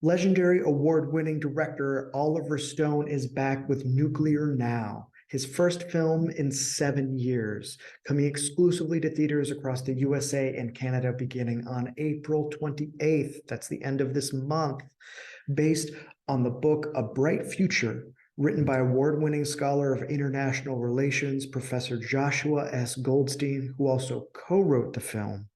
Legendary award-winning director Oliver Stone is back with Nuclear Now, his first film in 7 years, coming exclusively to theaters across the USA and Canada beginning on April 28th. That's the end of this month. Based on the book A Bright Future, written by award-winning scholar of international relations, Professor Joshua S. Goldstein, who also co-wrote the film.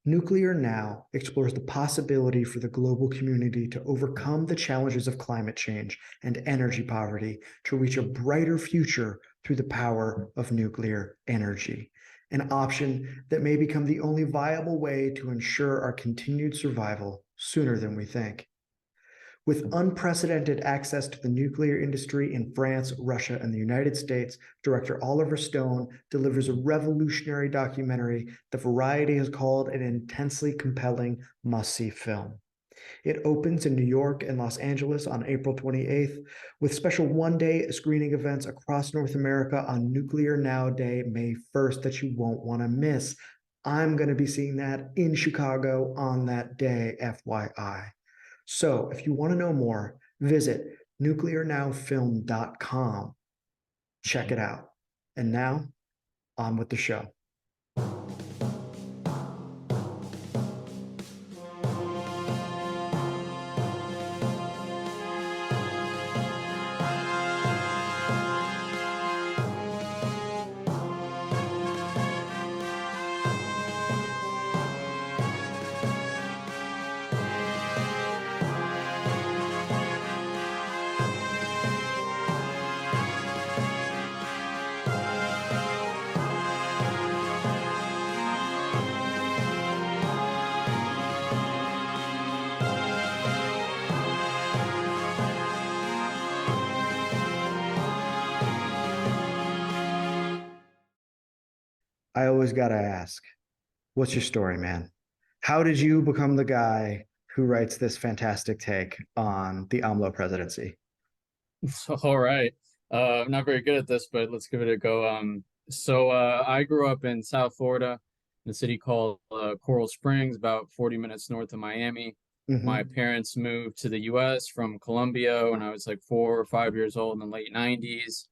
Nuclear Now explores the possibility for the global community to overcome the challenges of climate change and energy poverty to reach a brighter future through the power of nuclear energy, an option that may become the only viable way to ensure our continued survival sooner than we think. With unprecedented access to the nuclear industry in France, Russia, and the United States, director Oliver Stone delivers a revolutionary documentary that Variety has called an intensely compelling must-see film. It opens in New York and Los Angeles on April 28th, with special one-day screening events across North America on Nuclear Now Day, May 1st, that you won't want to miss. I'm going to be seeing that in Chicago on that day, FYI. So if you want to know more, visit nuclearnowfilm.com. Check it out. And now, on with the show. I always got to ask, what's your story, man? How did you become the guy who writes this fantastic take on the AMLO presidency? All right. I'm not very good at this, but let's give it a go. I grew up in South Florida, in a city called Coral Springs, about 40 minutes north of Miami. My Mm-hmm. parents moved to the US from Colombia when I was like 4 or 5 years old in the late 90s.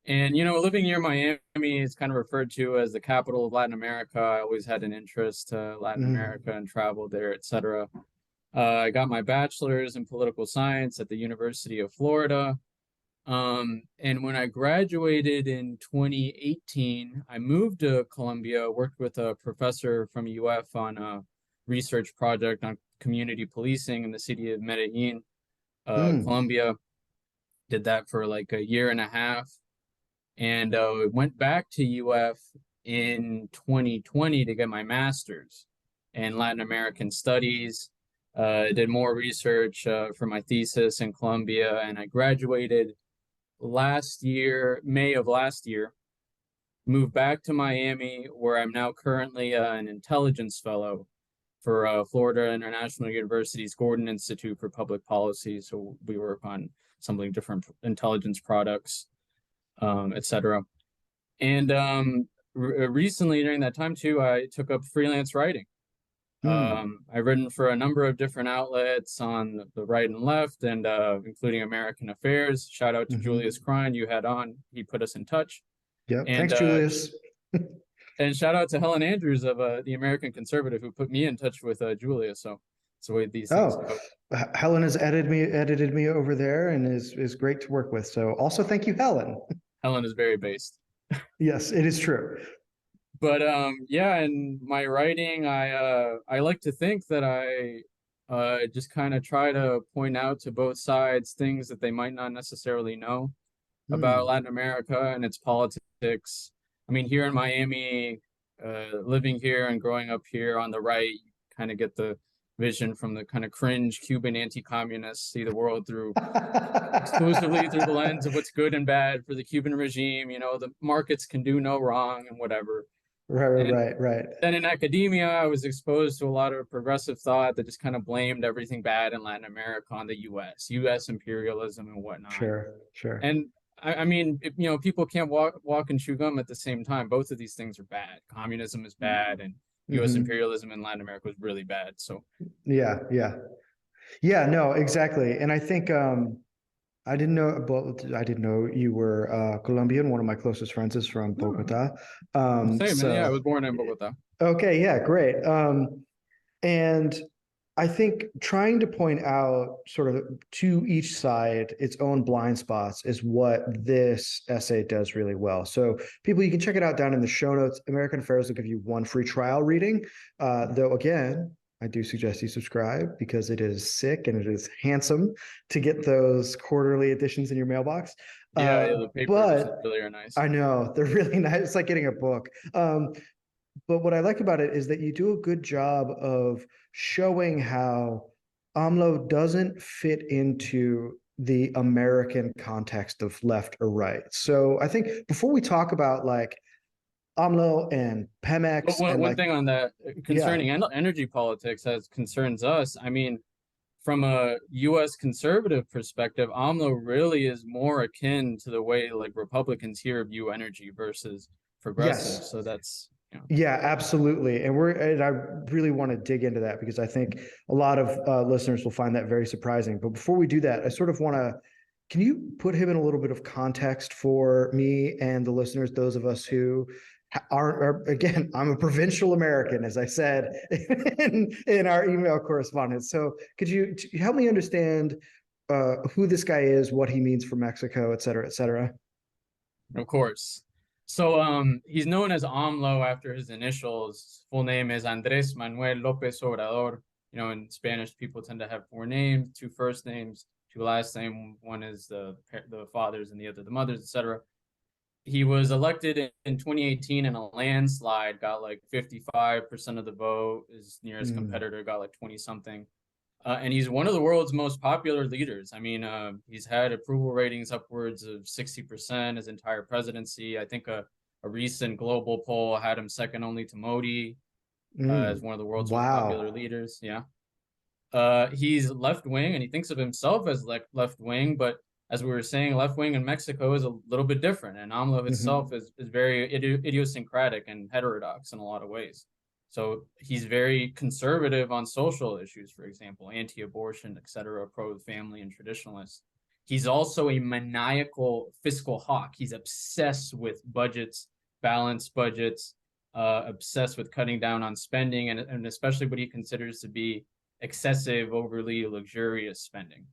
And, living near Miami is kind of referred to as the capital of Latin America. I always had an interest to Latin Mm. America and traveled there, etc. I got my bachelor's in political science at the University of Florida. And when I graduated in 2018, I moved to Colombia, worked with a professor from UF on a research project on community policing in the city of Medellin, Mm. Colombia. Did that for like a year and a half, and went back to UF in 2020 to get my master's in Latin American studies. Did more research for my thesis in Colombia, and I graduated last year, May of last year, moved back to Miami, where I'm now currently an intelligence fellow for Florida International University's Gordon Institute for Public Policy. So we work on something different intelligence products, etc. And recently, during that time too, I took up freelance writing. Mm. I've written for a number of different outlets on the right and left, and including American Affairs. Shout out to Mm-hmm. Julius Krein, you had on. He put us in touch. Yep. And Thanks, Julius. and shout out to Helen Andrews of the American Conservative, who put me in touch with Julius. So it's the way these things Oh, go. Helen has edited me over there and is great to work with. So also thank you, Helen. Helen is very based. Yes, it is true. But yeah, in my writing, I like to think that I just kind of try to point out to both sides things that they might not necessarily know about Mm. Latin America and its politics. I mean, here in Miami, living here and growing up here on the right, you kind of get the vision from the kind of cringe Cuban anti-communists, see the world through exclusively through the lens of what's good and bad for the Cuban regime. The markets can do no wrong and whatever. Right, And right, right. then in academia, I was exposed to a lot of progressive thought that just kind of blamed everything bad in Latin America on the US imperialism and whatnot. Sure, sure. And I mean, people can't walk and chew gum at the same time. Both of these things are bad. Communism is bad, and US Hmm. imperialism in Latin America was really bad. So Yeah, yeah. Yeah, no, exactly. And I think I didn't know, well, I didn't know you were Colombian. One of my closest friends is from Oh, Bogota. same, man. Yeah, I So was born in Bogota. okay, yeah, great. And I think trying to point out sort of to each side its own blind spots is what this essay does really well. So, people, you can check it out down in the show notes. American Affairs will give you one free trial reading. Though, again, I do suggest you subscribe because it is sick and it is handsome to get those quarterly editions in your mailbox. Yeah, yeah, the papers But really are nice. I know they're really nice. It's like getting a book. But what I like about it is that you do a good job of showing how AMLO doesn't fit into the American context of left or right. So I think before we talk about like AMLO and But Pemex one and one like, thing on that yeah, concerning energy politics as concerns us, I mean, from a U.S. conservative perspective, AMLO really is more akin to the way like Republicans here view energy versus progressives. yes, So that's, you know, yeah, absolutely. And I really want to dig into that because I think a lot of listeners will find that very surprising. But before we do that, I sort of want to, can you put him in a little bit of context for me and the listeners, those of us who again, I'm a provincial American, as I said in our email correspondence. So could you help me understand who this guy is, what he means for Mexico, et cetera, et cetera? of course. So he's known as AMLO after his initials. Full name is Andrés Manuel López Obrador. You know, in Spanish, people tend to have four names, two first names, two last name. One is the fathers and the other the mothers, etc. He was elected in 2018 in a landslide, got like 55% of the vote. His nearest Mm, competitor got like 20 something. And he's one of the world's most popular leaders. I mean, he's had approval ratings upwards of 60% his entire presidency. I think a recent global poll had him second only to Modi as mm, one of the world's most popular wow. leaders. Yeah. He's left wing and he thinks of himself as like left wing, but as we were saying, left wing in Mexico is a little bit different, and AMLO Mhm. itself is very idiosyncratic and heterodox in a lot of ways. So he's very conservative on social issues, for example, anti-abortion, etc., pro-family and traditionalist. He's also a maniacal fiscal hawk. He's obsessed with budgets, balanced budgets, obsessed with cutting down on spending, and especially what he considers to be excessive, overly luxurious spending.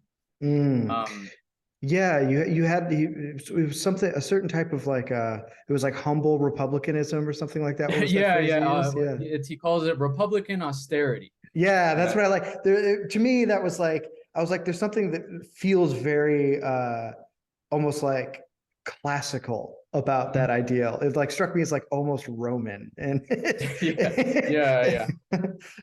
Mm. Um, Yeah, you had it was something, a certain type of like it was like humble republicanism or something like that. What was that yeah, phrase yeah. you used? Yeah. He calls it Republican austerity. Yeah, that's Uh, what I like. To me, that was like I was like, there's something that feels very almost like classical about that ideal. It like struck me as like almost Roman and yeah, yeah, yeah.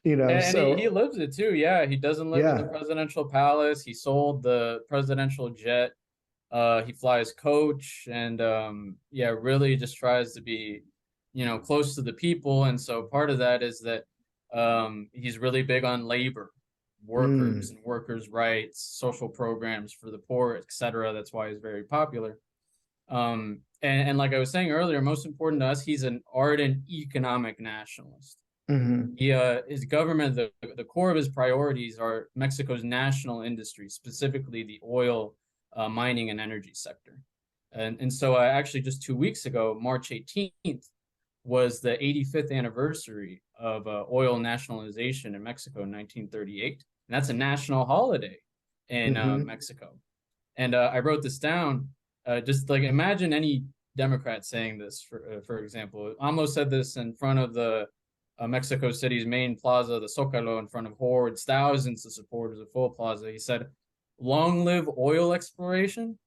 And he so lives it too. Yeah, he doesn't live in the yeah. presidential palace. He sold the presidential jet. He flies coach, and yeah, really just tries to be, you know, close to the people. And so part of that is that he's really big on labor, workers Mm, and workers' rights, social programs for the poor, etc. That's why he's very popular. And like I was saying earlier, most important to us, he's an ardent economic nationalist. mhm, His government, the core of his priorities are Mexico's national industry, specifically the oil, mining, and energy sector. And so, actually, just 2 weeks ago, March 18th, was the 85th anniversary of oil nationalization in Mexico in 1938. And that's a national holiday in mhm. Mexico. And I wrote this down. Just like imagine any Democrat saying this, for example. AMLO said this in front of the Mexico City's main plaza, the Zocalo, in front of hordes, thousands of supporters of full plaza. He said, "Long live oil exploration.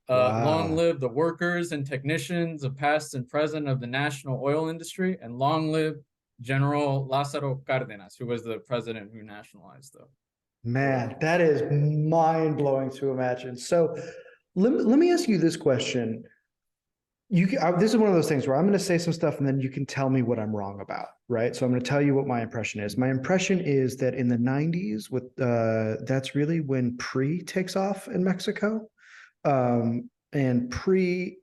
Long Wow. live the workers and technicians of past and present of the national oil industry, and long live General Lázaro Cárdenas, who was the president who nationalized the Man, oil." that is mind blowing to imagine. So let me ask you this question. This is one of those things where I'm going to say some stuff and then you can tell me what I'm wrong about, right? So I'm going to tell you what my impression is. My impression is that in the 90s, with that's really when pre takes off in Mexico, and pre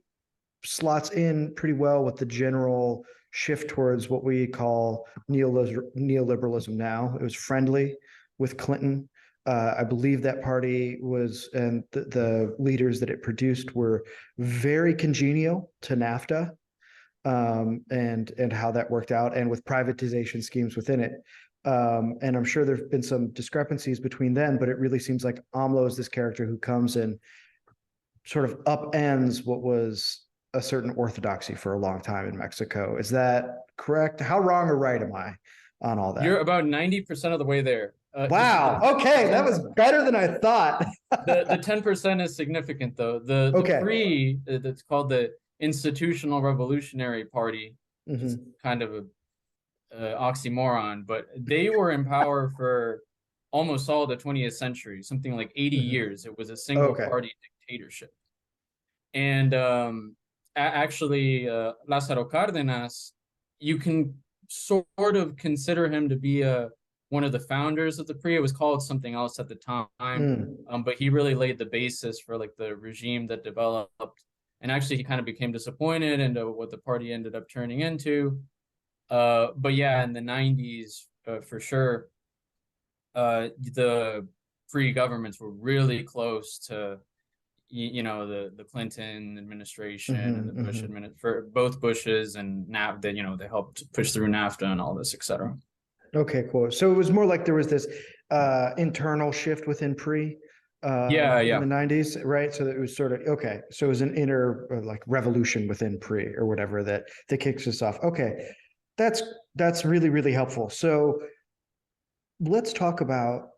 slots in pretty well with the general shift towards what we call neoliberalism now. It was friendly with Clinton. I believe that party was, and the leaders that it produced were very congenial to NAFTA, and how that worked out, and with privatization schemes within it. And I'm sure there've been some discrepancies between them, but it really seems like AMLO is this character who comes and sort of upends what was a certain orthodoxy for a long time in Mexico. Is that correct? How wrong or right am I on all that? You're about 90% of the way there. Wow. Okay, that was better than I thought. The 10% is significant though. The Okay. PRI, that's called the Institutional Revolutionary Party, it's kind of a oxymoron, but they were in power for almost all the 20th century, something like 80 years. It was a single party dictatorship. And actually, Lázaro Cárdenas, you can sort of consider him to be one of the founders of the PRI. It was called something else at the time, but he really laid the basis for like the regime that developed. And actually, he kind of became disappointed into what the party ended up turning into. But yeah, in the 90s, for sure, the PRI governments were really close to, the Clinton administration and the Bush administration, for both Bushes and NAFTA. They helped push through NAFTA and all this, etc. Okay, cool. So it was more like there was this internal shift within PRI in the 90s, right? So that it was sort of, okay, so it was an inner like revolution within PRI or whatever that kicks us off. Okay, that's really, really helpful. So let's talk about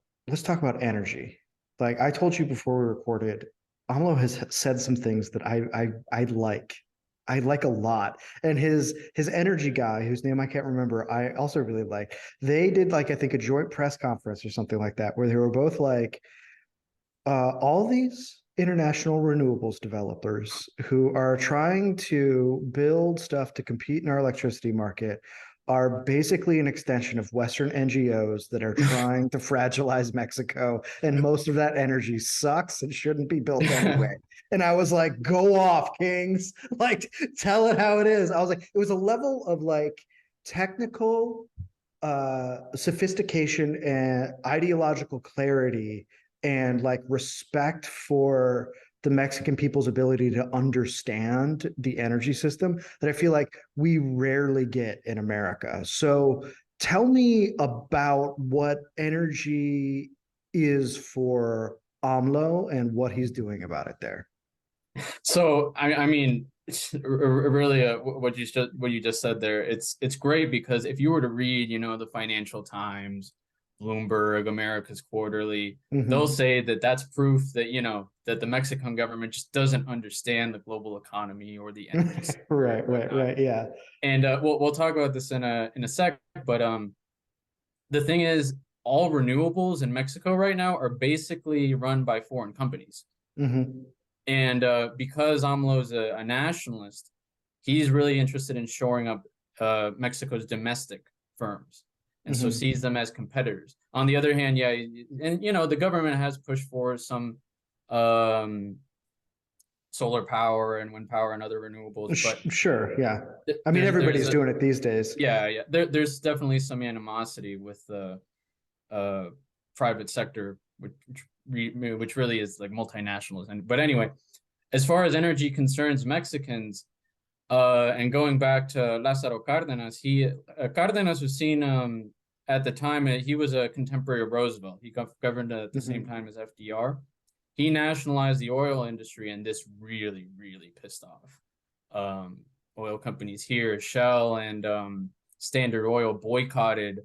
energy. Like I told you before we recorded, AMLO has said some things that I like. I like a lot. And his energy guy, whose name I can't remember, I also really like. They did like, I think, a joint press conference or something like that, where they were both like, all these international renewables developers who are trying to build stuff to compete in our electricity market are basically an extension of Western NGOs that are trying to fragilize Mexico. And most of that energy sucks and shouldn't be built anyway. And I was like, go off, Kings. Like, tell it how it is. I was like, it was a level of like technical sophistication and ideological clarity and like respect for the Mexican people's ability to understand the energy system that I feel like we rarely get in America. So tell me about what energy is for AMLO and what he's doing about it there. So I mean, really, what you just said there, it's great because if you were to read, the Financial Times, Bloomberg, America's Quarterly, they'll say that that's proof that that the Mexican government just doesn't understand the global economy or the energy sector. right, yeah. And we'll talk about this in a sec, but the thing is, all renewables in Mexico right now are basically run by foreign companies. And because AMLO is a nationalist, he's really interested in shoring up Mexico's domestic firms, and so sees them as competitors. On the other hand, yeah, and the government has pushed for some solar power and wind power and other renewables, but sure, yeah. I mean, everybody's doing it these days. Yeah. There's definitely some animosity with the private sector, which really is like multinationals. But anyway, as far as energy concerns Mexicans, and going back to Lázaro Cárdenas, Cárdenas was seen at the time, he was a contemporary of Roosevelt. He governed at the same time as FDR. He nationalized the oil industry, and this really, really pissed off oil companies here. Shell and Standard Oil boycotted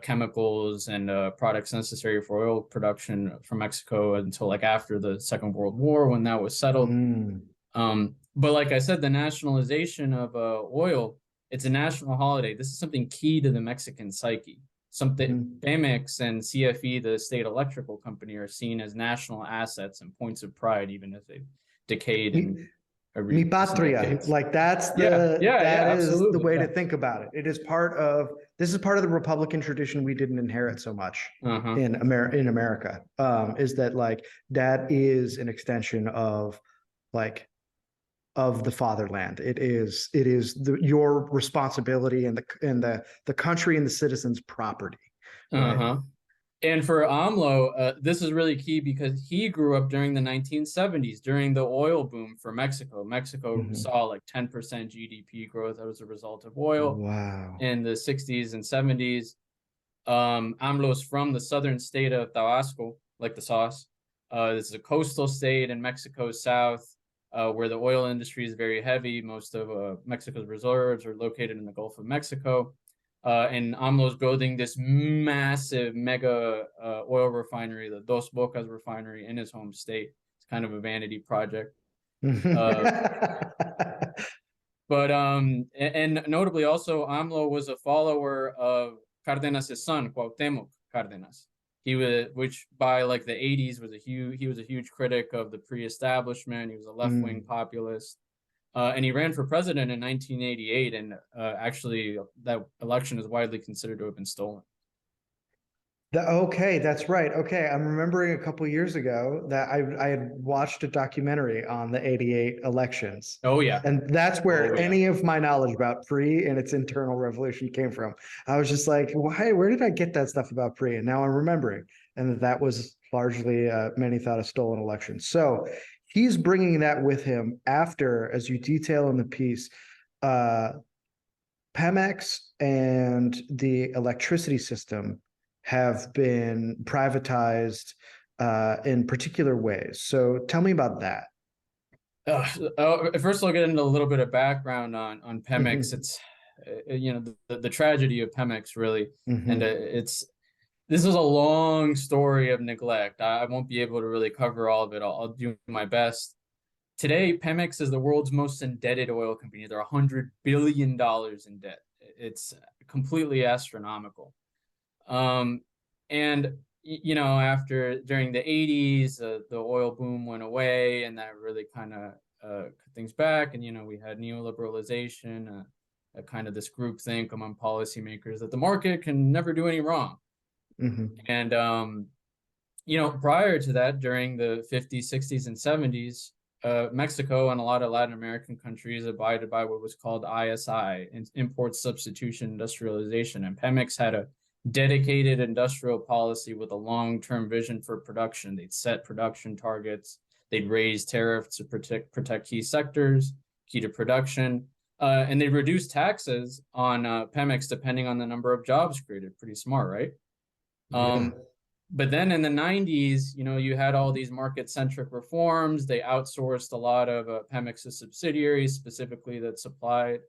chemicals and products necessary for oil production from Mexico until like after the Second World War, when that was settled. But like I said, the nationalization of oil, it's a national holiday. This is something key to the Mexican psyche. Something Pemex and CFE, the state electrical company, are seen as national assets and points of pride, even as they've decayed in Mi patria, like that's the that is the way to think about it. It is this is part of the Republican tradition we didn't inherit so much in America. Is that like that is an extension of like of the fatherland. It is your responsibility and the country and the citizens' property. Right? And for AMLO, this is really key because he grew up during the 1970s, during the oil boom for Mexico. Mexico Mhm. saw like 10% GDP growth as a result of oil Wow. in the 60s and 70s. AMLO's from the southern state of Tabasco, like the sauce. This is a coastal state in Mexico's south, where the oil industry is very heavy. Most of Mexico's reserves are located in the Gulf of Mexico. And AMLO's building this massive mega oil refinery, the Dos Bocas refinery in his home state. It's kind of a vanity project. Uh, but and notably also, AMLO was a follower of Cárdenas' son, Cuauhtémoc Cárdenas. He was, which by like the 80s was he was a huge critic of the pre-establishment. He was a left-wing Mm. populist. And he ran for president in 1988, and actually that election is widely considered to have been stolen. Okay, that's right. Okay, I'm remembering a couple years ago that I had watched a documentary on the '88 elections, Oh yeah, and that's oh where yeah. any of my knowledge about PRI and its internal revolution came from. I was just like, why? Where did I get that stuff about PRI? And now I'm remembering, and that was largely many thought a stolen election. So he's bringing that with him after, as you detail in the piece, uh, Pemex and the electricity system have been privatized in particular ways. So tell me about that. First, I'll get into a little bit of background on Pemex. Hmm. It's you know the tragedy of Pemex really, and Hmm. it's this is a long story of neglect. I won't be able to really cover all of it. I'll do my best. Today, Pemex is the world's most indebted oil company. They're $100 billion in debt. It's completely astronomical. Um, and you know, after during the 80s, the oil boom went away, and that really kind of cut things back. And you know, we had neoliberalization, kind of this groupthink among policymakers that the market can never do any wrong. Hmm. And you know, prior to that, during the 50s, 60s, and 70s, Mexico and a lot of Latin American countries abided by what was called ISI, import substitution industrialization. And Pemex had a dedicated industrial policy with a long-term vision for production. They'd set production targets. They'd raise tariffs to protect key sectors, key to production. And they reduced taxes on Pemex depending on the number of jobs created. Pretty smart, right? Yeah. Um, but then in the 90s, you know, you had all these market-centric reforms. They outsourced a lot of Pemex's subsidiaries, specifically that supplied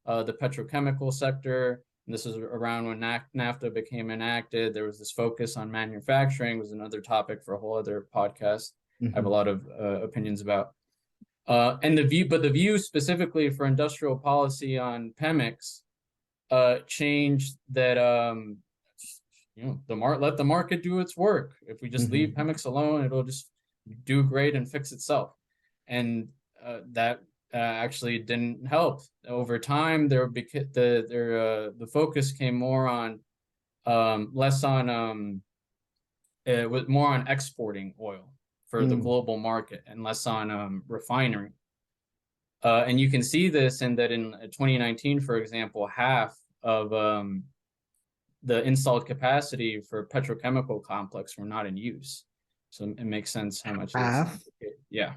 the petrochemical sector. And this is around when NAFTA became enacted. There was this focus on manufacturing, was another topic for a whole other podcast. I have a Hmm. lot of opinions about. And the view specifically for industrial policy on Pemex changed that you know let the market do its work. If we just leave Hmm. Pemex alone, it'll just do great and fix itself. And that actually didn't help. Over time, the focus came more on less on it was more on exporting oil for the Mm. global market and less on refinery. And you can see this in that in 2019, for example, half of the installed capacity for petrochemical complex were not in use. So it makes sense how much it's Half? yeah.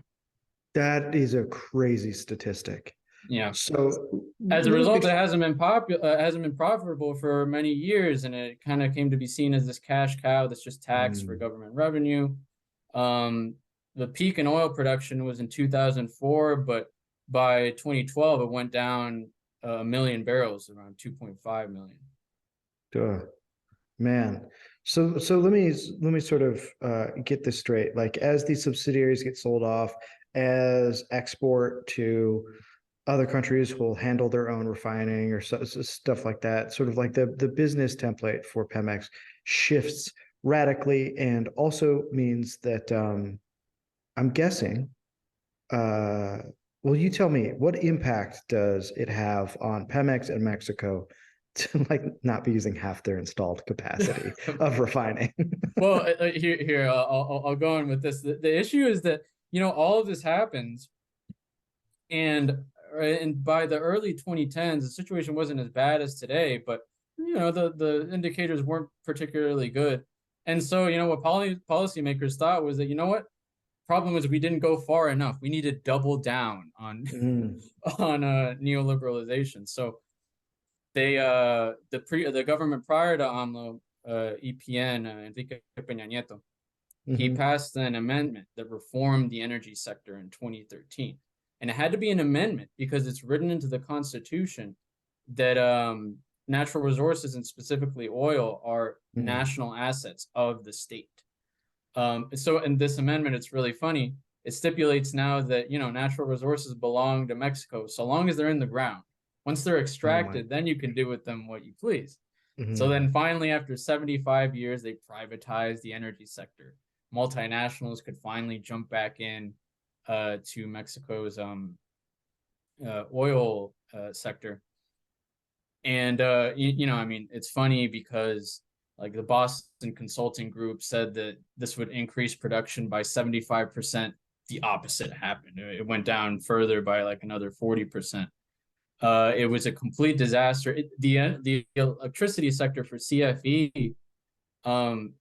That is a crazy statistic. Yeah. So As a let me result, it hasn't been popular, hasn't been profitable for many years, and it kind of came to be seen as this cash cow that's just taxed for mm, government revenue. Um, the peak in oil production was in 2004, but by 2012, it went down a million barrels, around 2.5 million. duh. Man, so let me sort of get this straight. Like as these subsidiaries get sold off, as export to other countries will handle their own refining or stuff like that, sort of like the business template for Pemex shifts radically, and also means that I'm guessing. Uh, well, you tell me, what impact does it have on Pemex and Mexico to like not be using half their installed capacity of refining? Well, here I'll go on with this. The issue is that you know all of this happens, and by the early 2010s, the situation wasn't as bad as today, but you know the indicators weren't particularly good. And so, what policymakers thought was that, what? Problem was we didn't go far enough. We need to double down on Mm, on neoliberalization. So the government prior to AMLO, EPN, Enrique Peña Nieto, he mhm. passed an amendment that reformed the energy sector in 2013. And it had to be an amendment because it's written into the Constitution that natural resources, and specifically oil, are Mm. national assets of the state. So in this amendment, it's really funny. It stipulates now that, natural resources belong to Mexico so long as they're in the ground. Once they're Oh my. extracted, then you can do with them what you please. So Mhm. then finally, after 75 years, they privatized the energy sector. Multinationals could finally jump back in to Mexico's oil sector. And I mean, it's funny because like the Boston Consulting Group said that this would increase production by 75%. The opposite happened. It went down further by like another 40%. It was a complete disaster. The electricity sector for CFE, um,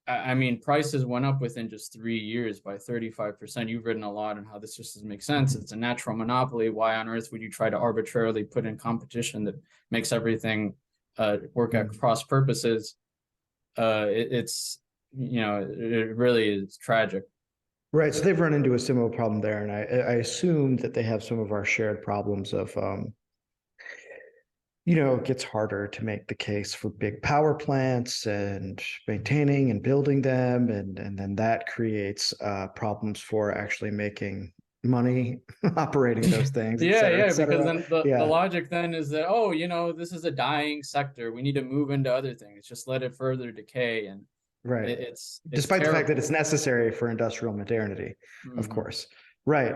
I mean, prices went up within just 3 years by 35%. You've written a lot on how this just doesn't make sense. Mhm. It's a natural monopoly. Why on earth would you try to arbitrarily put in competition that makes everything work at Mhm. cross purposes? It's, it really is tragic. Right. So they've run into a similar problem there, and I assume that they have some of our shared problems of it gets harder to make the case for big power plants and maintaining and building them, and then that creates problems for actually making money operating those things, et Yeah, cetera, et yeah, because cetera. then the Yeah, logic then is that, oh, this is a dying sector. We need to move into other things. Just let it further decay. And right. it's Despite the fact that it's terrible. necessary for industrial modernity, of Mhm. course. Right.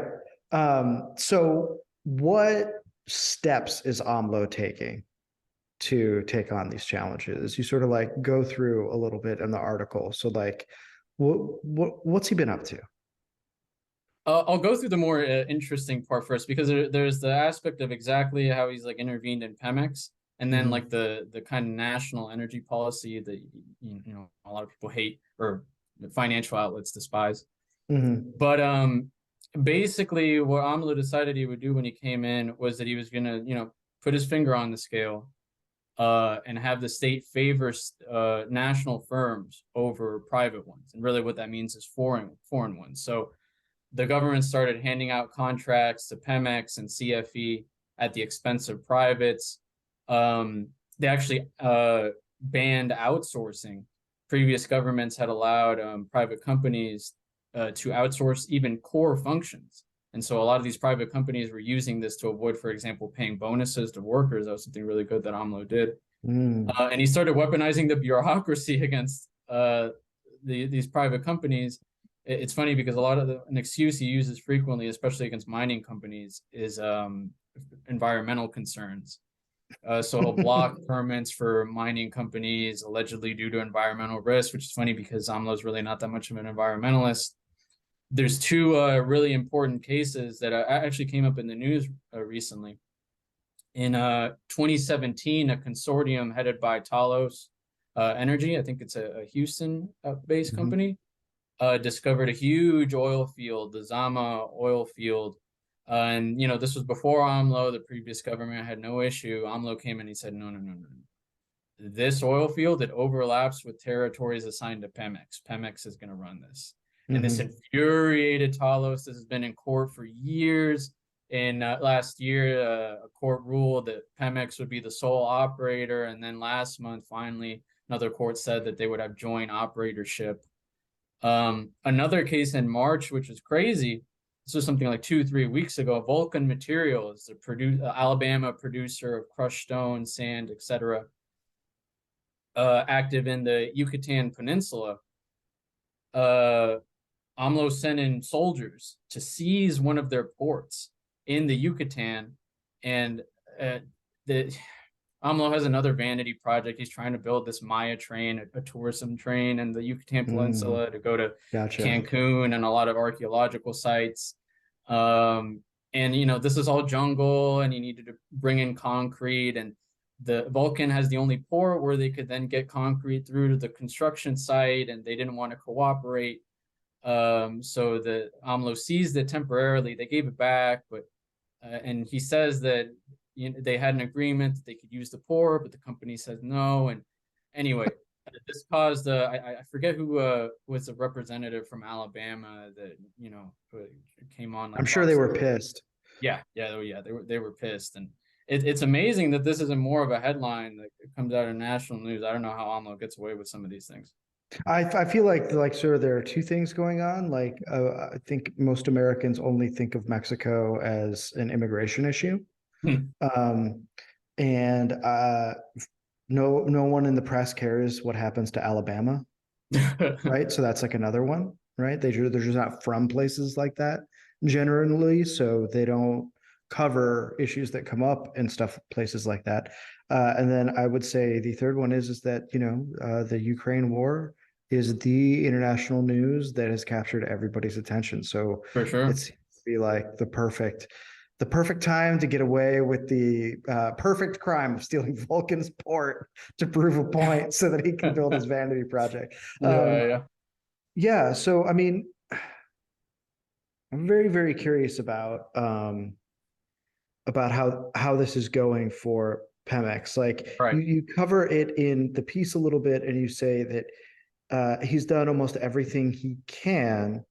So what steps is AMLO taking to take on these challenges? You sort of like go through a little bit in the article. So like, what's he been up to? I'll go through the more interesting part first because there's the aspect of exactly how he's like intervened in Pemex, and then like Hmm. the kind of national energy policy that a lot of people hate or the financial outlets despise. Hmm. But basically, what AMLO decided he would do when he came in was that he was gonna put his finger on the scale and have the state favor national firms over private ones, and really what that means is foreign ones. So the government started handing out contracts to Pemex and CFE at the expense of privates. They actually banned outsourcing. Previous governments had allowed private companies to outsource even core functions. And so a lot of these private companies were using this to avoid, for example, paying bonuses to workers. That was something really good that AMLO did. Mm. And he started weaponizing the bureaucracy against these private companies. It's funny because a lot of an excuse he uses frequently, especially against mining companies, is environmental concerns. So he'll block permits for mining companies allegedly due to environmental risk, which is funny because AMLO's really not that much of an environmentalist. There's two really important cases that actually came up in the news recently. In 2017, a consortium headed by Talos Energy, I think it's a Houston-based Mhm. company, discovered a huge oil field, the Zama oil field. And, this was before AMLO. The previous government had no issue. AMLO came in, he said, no, no, no, no. This oil field, it overlaps with territories assigned to Pemex. Pemex is going to run this. And this Mhm. infuriated Talos. This has been in court for years. In last year, a court ruled that Pemex would be the sole operator. And then last month, finally, another court said that they would have joint operatorship. Another case in March, which was crazy. This was something like 2, 3 weeks ago. Vulcan Materials, the Alabama producer of crushed stone, sand, etc., active in the Yucatan Peninsula. Uh, AMLO sent in soldiers to seize one of their ports in the Yucatan, and the AMLO has another vanity project. He's trying to build this Maya train, a tourism train in the Yucatan Mm. Peninsula to go to Gotcha. Cancun and a lot of archaeological sites. Um, and this is all jungle, and he needed to bring in concrete, and the Vulcan has the only port where they could then get concrete through to the construction site, and they didn't want to cooperate. So the AMLO seized it temporarily. They gave it back, but and he says that they had an agreement that they could use the port, but the company says no. And anyway, this caused I forget who was a representative from Alabama that came on I'm like sure they Fox. were pissed. Yeah, they were pissed, and it's amazing that this isn't more of a headline that comes out of national news. I don't know how AMLO gets away with some of these things. I feel like sort of there are two things going on. Like I think most Americans only think of Mexico as an immigration issue, Hmm. um, and no one in the press cares what happens to Alabama, right? So that's like another one, right? They're just not from places like that generally, so they don't cover issues that come up and stuff places like that. And then I would say the third one is that the Ukraine war is the international news that has captured everybody's attention. So For it sure. seems to be like the perfect time to get away with the perfect crime of stealing Vulcan's port to prove a point so that he can build his vanity project. Yeah, yeah. Yeah, so I mean, I'm very, very curious about how this is going for Pemex. Like Right. you cover it in the piece a little bit, and you say that he's done almost everything he can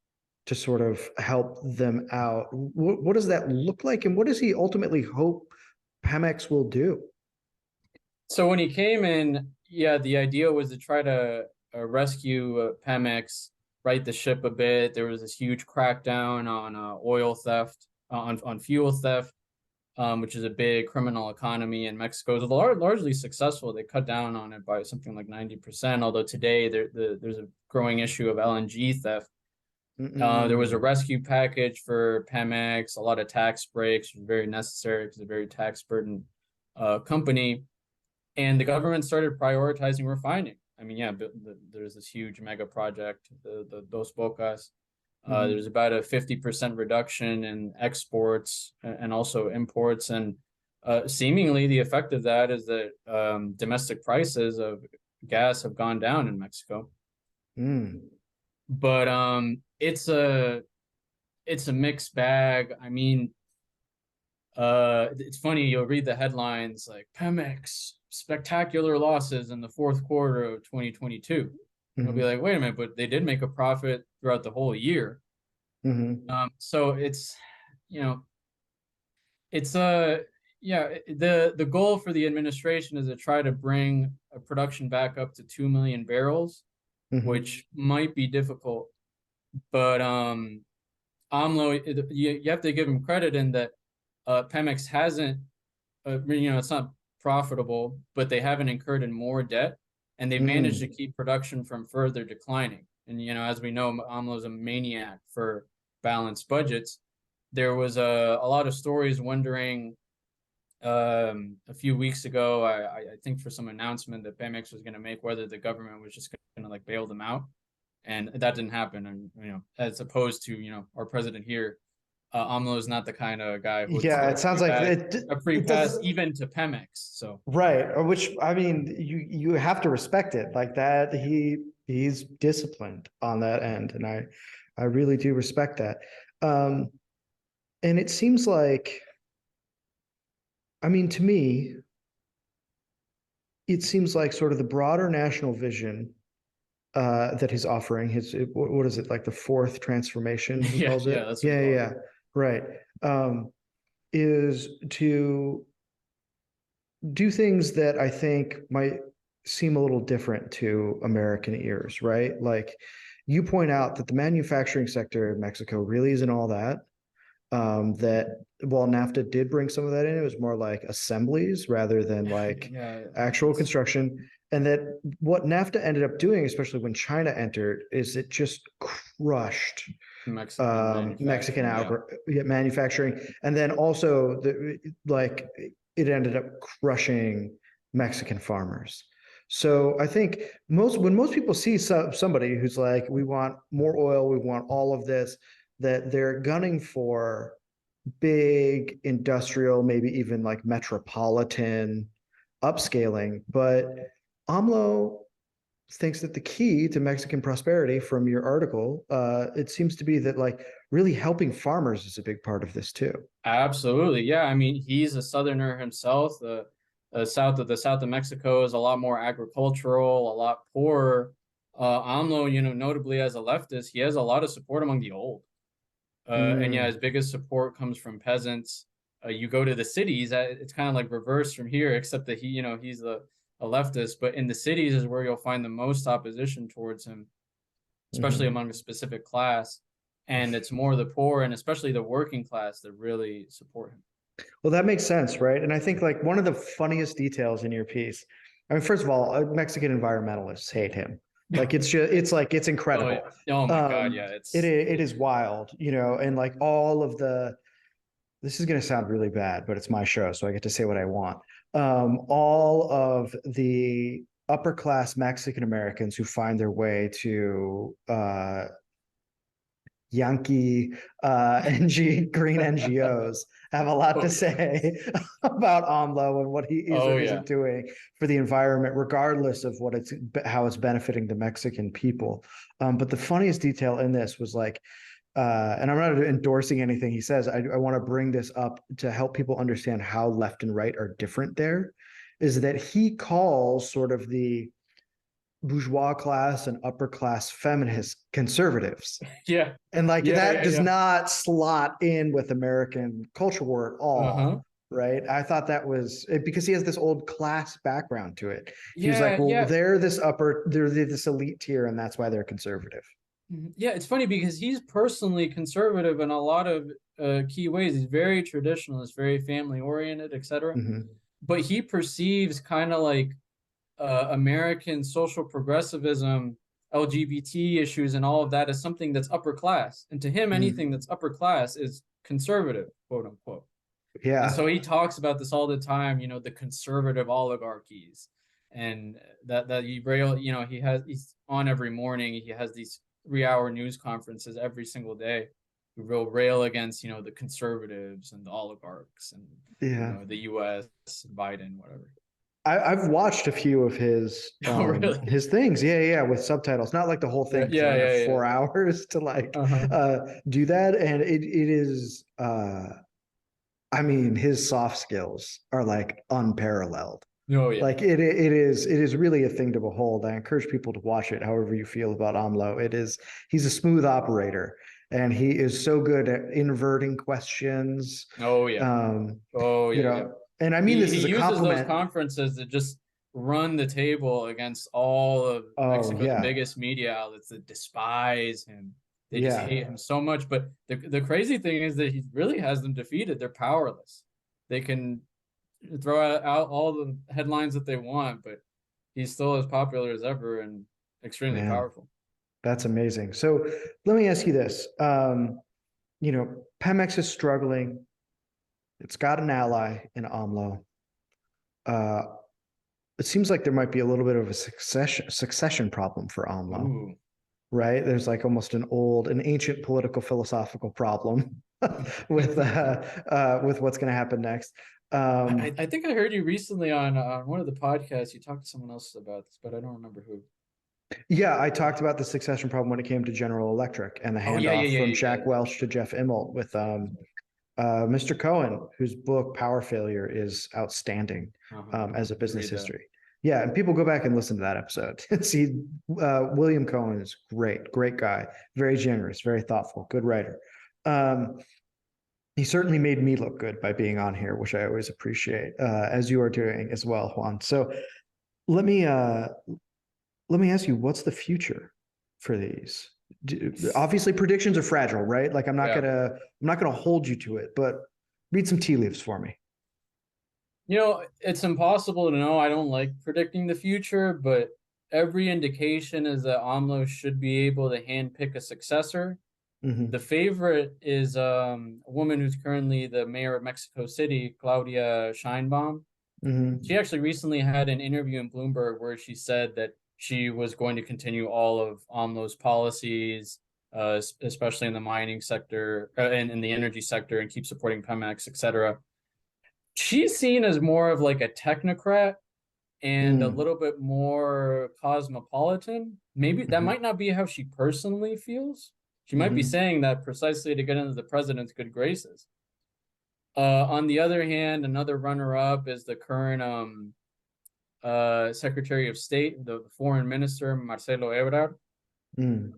to sort of help them out. What does that look like, and what does he ultimately hope Pemex will do? So when he came in, yeah, the idea was to try to rescue Pemex, right the ship a bit. There was this huge crackdown on oil theft, on fuel theft, which is a big criminal economy in Mexico. It was largely successful. They cut down on it by something like 90%, although today there's a growing issue of LNG theft. There was a Mm-mm. rescue package for Pemex, a lot of tax breaks, which was very necessary because it's a very tax burdened company. And the government started prioritizing refining. I mean, yeah, there's this huge mega project, the Dos Bocas. Mhm. There's about a 50% reduction in exports and also imports. And seemingly the effect of that is that domestic prices of gas have gone down in Mexico. Mm. But it's a mixed bag. I mean, it's funny, you'll read the headlines like Pemex spectacular losses in the fourth quarter of 2022. And it'll be Mhm. like, wait a minute, but they did make a profit throughout the whole year. Mhm. So you know, it's yeah, the goal for the administration is to try to bring a production back up to 2 million barrels, Mhm. which might be difficult. But AMLO, you have to give him credit in that Pemex hasn't it's not profitable, but they haven't incurred in more debt, and they've managed to Mm. keep production from further declining. And as we know, AMLO's a maniac for balanced budgets. There was a lot of stories wondering a few weeks ago, I think for some announcement that Pemex was going to make, whether the government was just going to like bail them out, and that didn't happen. And as opposed to our president here, AMLO is not the kind of guy who would just Yeah, give it sounds like a free it pass does. even to Pemex. So Right, or which I mean, you have to respect it like that. He's disciplined on that end, and I really do respect that. Um, and it seems like, I mean, to me, it seems like sort of the broader national vision that he's offering. What is it, like the fourth transformation he yeah, calls it? yeah, that's what he Yeah, calls yeah, it. right. Is to do things that I think might seem a little different to American ears, right? Like you point out that the manufacturing sector in Mexico really isn't all that. That while NAFTA did bring some of that in, it was more like assemblies rather than like Yeah, actual it's construction. And that what NAFTA ended up doing, especially when China entered, is it just crushed Mexican Mexican manufacturing. Yeah, manufacturing, and then also like it ended up crushing Mexican farmers. So I think when most people see somebody who's like, we want more oil, we want all of this, that they're gunning for big industrial, maybe even like metropolitan upscaling. But AMLO thinks that the key to Mexican prosperity, from your article, it seems to be that like really helping farmers is a big part of this too. Absolutely. Yeah. I mean, he's a southerner himself. The south of Mexico is a lot more agricultural, a lot poorer. AMLO, notably as a leftist, he has a lot of support among the old. And yeah, Mm, his biggest support comes from peasants. You go to the cities, it's kind of like reverse from here, except that he's a leftist. But in the cities is where you'll find the most opposition towards him, especially mhm. among a specific class. And it's more the poor and especially the working class that really support him. Well, that makes sense, right? And I think like one of the funniest details in your piece, I mean, first of all, Mexican environmentalists hate him. Like it's Oh, incredible. oh my God, yeah, It is wild, and like all of the, this is going to sound really bad, but it's my show, so I get to say what I want. All of the upper class Mexican Americans who find their way to Yankee green NGOs have a lot to oh, say about AMLO and what he is oh or yeah. isn't doing for the environment, regardless of how it's benefiting the Mexican people. But the funniest detail in this was like, and I'm not endorsing anything he says. I want to bring this up to help people understand how left and right are different there. Is that he calls sort of the bourgeois class and upper class feminist conservatives. Yeah, And like yeah, that yeah, does yeah. not slot in with American culture war at all. Uh-huh. Right. I thought that was because he has this old class background to it. He was like, Yeah, well, yeah. they're this elite tier, and that's why they're conservative. Yeah, it's funny because he's personally conservative in a lot of key ways. He's very traditionalist, very family oriented, etc. Mm-hmm. But he perceives kind of like American social progressivism, LGBT issues, and all of that as something that's upper class. And to him, anything Mm-hmm. that's upper class is conservative, quote unquote. And Yeah. so he talks about this all the time, the conservative oligarchies, and that he rail, he's on every morning. He has these 3-hour news conferences every single day. We will rail against, the conservatives and the oligarchs and Yeah. the U.S. Biden, whatever. I've watched a few of Oh, really? his things. Yeah, yeah, with subtitles. Not like the whole Yeah, thing because I yeah, don't have yeah, yeah. 4 hours to like Uh-huh. do that. And it is I mean, his soft skills are like unparalleled. Oh, yeah. Like it is really a thing to behold. I encourage people to watch it, however you feel about AMLO. He's a smooth operator, and he is so good at inverting questions. Oh, yeah. Um, Oh, you yeah, yeah. know, and I mean He this he is a uses those compliment. conferences to just run the table against all of Oh Mexico's yeah, biggest media outlets that despise him. They just yeah, hate him so much. But the crazy thing is that he really has them defeated. They're powerless. They can throw out all the headlines that they want, but he's still as popular as ever and extremely man, powerful. that's amazing. So let me ask you this. Pemex is struggling. It's got an ally in AMLO. Uh, it seems like there might be a little bit of a succession problem for AMLO, Ooh. right? There's like almost an ancient political philosophical problem with what's going to happen next. I think I heard you recently on one of the podcasts. You talked to someone else about this, but I don't remember who. Yeah, I talked about the succession problem when it came to General Electric and the Oh yeah, yeah, handoff yeah, from yeah, Jack Welch to Jeff Immelt with Mr. Cohen, whose book Power Failure is outstanding yeah. Uh-huh. as a I did business read that. history. Yeah, and people go back and listen to that episode. See, William Cohen is great, great guy, very generous, very thoughtful, good writer. Um, he certainly made me look good by being on here, which I always appreciate, as you are doing as well, Juan. So let me uh, let me ask you, what's the future for these? Obviously, predictions are fragile, right? Like Yeah. I'm not gonna hold you to it, but read some tea leaves for me. It's impossible to know. I don't like predicting the future, but every indication is that AMLO should be able to handpick a successor. The Hmm. favorite is a woman who's currently the mayor of Mexico City, Claudia Sheinbaum. She Hmm. actually recently had an interview in Bloomberg where she said that she was going to continue all of AMLO's policies, especially in the mining sector and in the energy sector, and keep supporting Pemex, etc. She's seen as more of like a technocrat, and a Mm, little bit more cosmopolitan. Maybe that mhm, might not be how she personally feels. She might be mhm, saying that precisely to get into the president's good graces. On the other hand, another runner-up is the current Secretary of State, the foreign minister, Marcelo Ebrard. mm,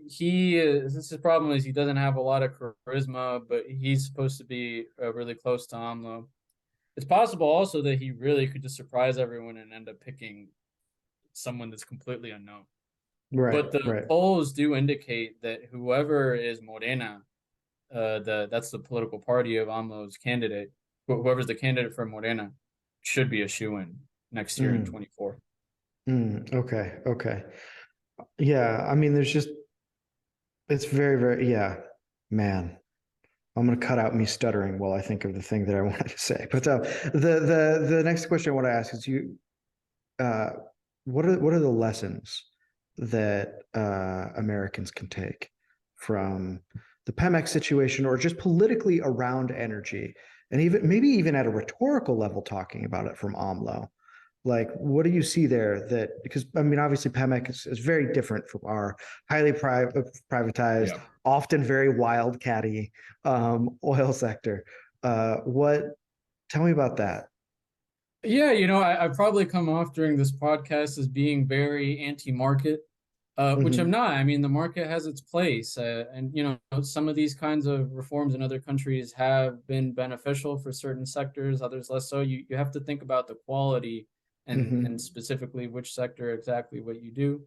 He is, this is problem is he doesn't have a lot of charisma, but he's supposed to be really close to AMLO. It's possible also that he really could just surprise everyone and end up picking someone that's completely unknown. right, But the right. polls do indicate that whoever is Morena, that's the political party of AMLO's candidate, whoever's the candidate for Morena, should be a shoo-in next year in Mm, 24. okay, okay. Yeah, I mean, there's just it's very, very, yeah, man. I'm gonna cut out me stuttering while I think of the thing that I wanted to say. But the next question I want to ask is uh what are the lessons that Americans can take from the Pemex situation or just politically around energy and even maybe even at a rhetorical level talking about it from AMLO? Like, what do you see there that, because I mean, obviously Pemex is very different from our highly privatized, Yeah. often very wildcatty oil sector. What, tell me about that. Yeah, I probably come off during this podcast as being very anti-market, which I'm Hmm. not. I mean, the market has its place, and some of these kinds of reforms in other countries have been beneficial for certain sectors, others less so. You have to think about the quality and Hmm. specifically which sector exactly what you do.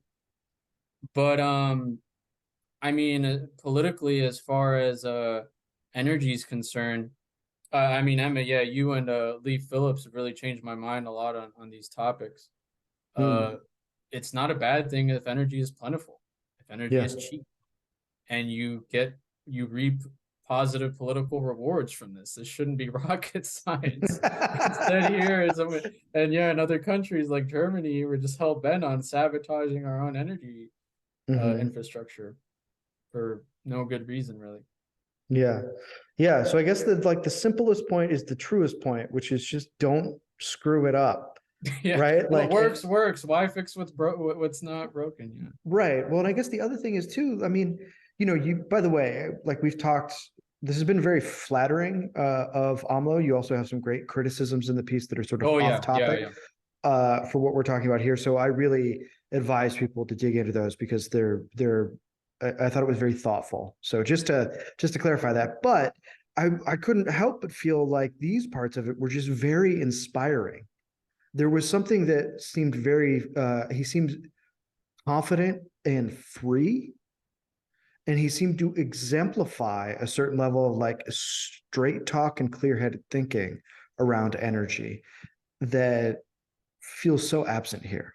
But I mean, politically, as far as energy is concerned. I mean, Emma, yeah, you and Lee Phillips have really changed my mind a lot on these topics. Uh, Mm. it's not a bad thing if energy is plentiful, if energy Yeah. is cheap, and you reap positive political rewards from this. This shouldn't be rocket science. Instead, here is and yeah, in other countries like Germany, we're just hell bent on sabotaging our own energy Hmm. infrastructure for no good reason, really. Yeah. Yeah. So I guess the simplest point is the truest point, which is just don't screw it up. Yeah, Right. what Like, works works. Why fix what's not broken yet? right. Well, and I guess the other thing is too, I mean, by the way, like we've talked, this has been very flattering of AMLO. You also have some great criticisms in the piece that are sort of Oh off yeah, yeah, topic yeah. for what we're talking about here. So I really advise people to dig into those because I thought it was very thoughtful. So just to clarify that, but I couldn't help but feel like these parts of it were just very inspiring. There was something that seemed very he seemed confident and free, and he seemed to exemplify a certain level of like straight talk and clear-headed thinking around energy that feels so absent here.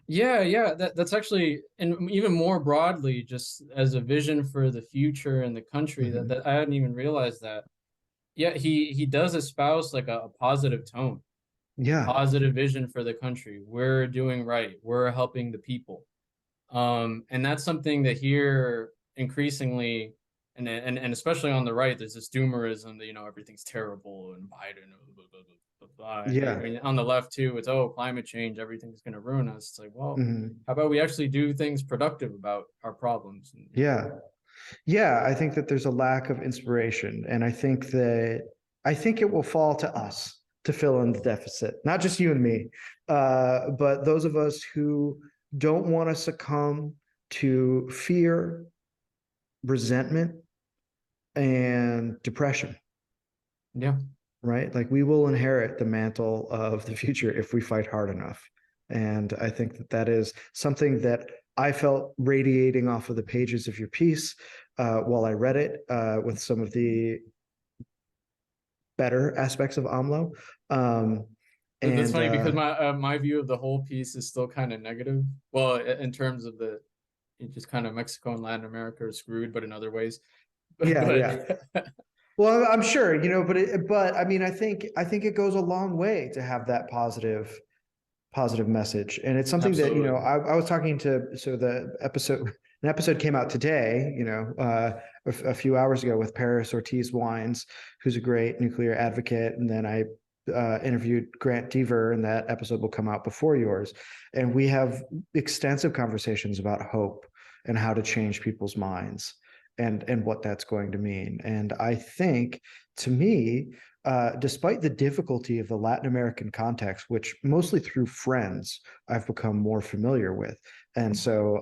Yeah, yeah, that's actually, and even more broadly, just as a vision for the future and the country, Mhm. that I hadn't even realized that. Yeah, he does espouse like a positive tone, a Yeah. positive vision for the country. We're doing right. We're helping the people. And that's something that here increasingly, and especially on the right, there's this doomerism that everything's terrible and Biden, blah, blah, blah, blah, blah. And I Yeah. mean, on the left too, it's climate change, everything's going to ruin us. It's like, well, Mhm. how about we actually do things productive about our problems? And, Yeah. Yeah. I think that there's a lack of inspiration. And I think it will fall to us to fill in the deficit, not just you and me, but those of us who don't want to succumb to fear, resentment, and depression, yeah, right? Like we will inherit the mantle of the future if we fight hard enough. And I think that that is something that I felt radiating off of the pages of your piece while I read it with some of the better aspects of AMLO. Um, that's and funny because my view of the whole piece is still kind of negative. Well, in terms of just kind of Mexico and Latin America are screwed, but in other ways. yeah, yeah. But Well, I'm sure, but I mean, I think it goes a long way to have that positive message. And it's something that, absolutely. I was talking to, so an episode came out today, a few hours ago with Paris Ortiz Wines, who's a great nuclear advocate. And then I interviewed Grant Deaver, and that episode will come out before yours. And we have extensive conversations about hope and how to change people's minds and what that's going to mean. And I think, to me, despite the difficulty of the Latin American context, which mostly through friends I've become more familiar with, and so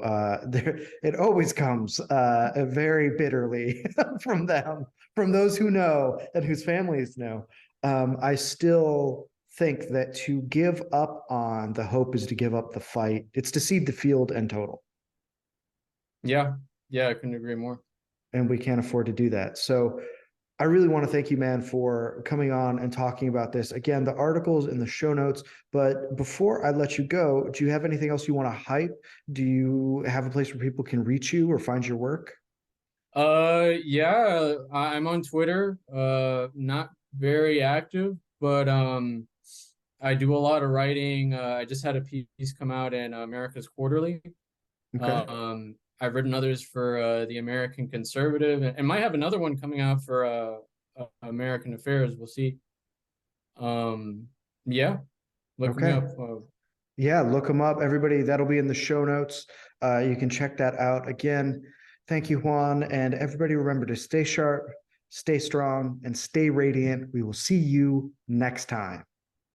there it always comes very bitterly from them, from those who know and whose families know. I still think that to give up on the hope is to give up the fight. It's to cede the field in total. Yeah. Yeah, I couldn't agree more. And we can't afford to do that. So I really want to thank you, man, for coming on and talking about this. Again, the article's in the show notes. But before I let you go, do you have anything else you want to hype? Do you have a place where people can reach you or find your work? Yeah, I'm on Twitter, not very active, but I do a lot of writing. I just had a piece come out in America's Quarterly. Okay. I've written others for the American Conservative, and might have another one coming out for American Affairs. We'll see. Yeah, look me Okay. up. Yeah, look them up. Everybody, that'll be in the show notes. You can check that out. Again, thank you, Juan. And everybody, remember to stay sharp, stay strong, and stay radiant. We will see you next time.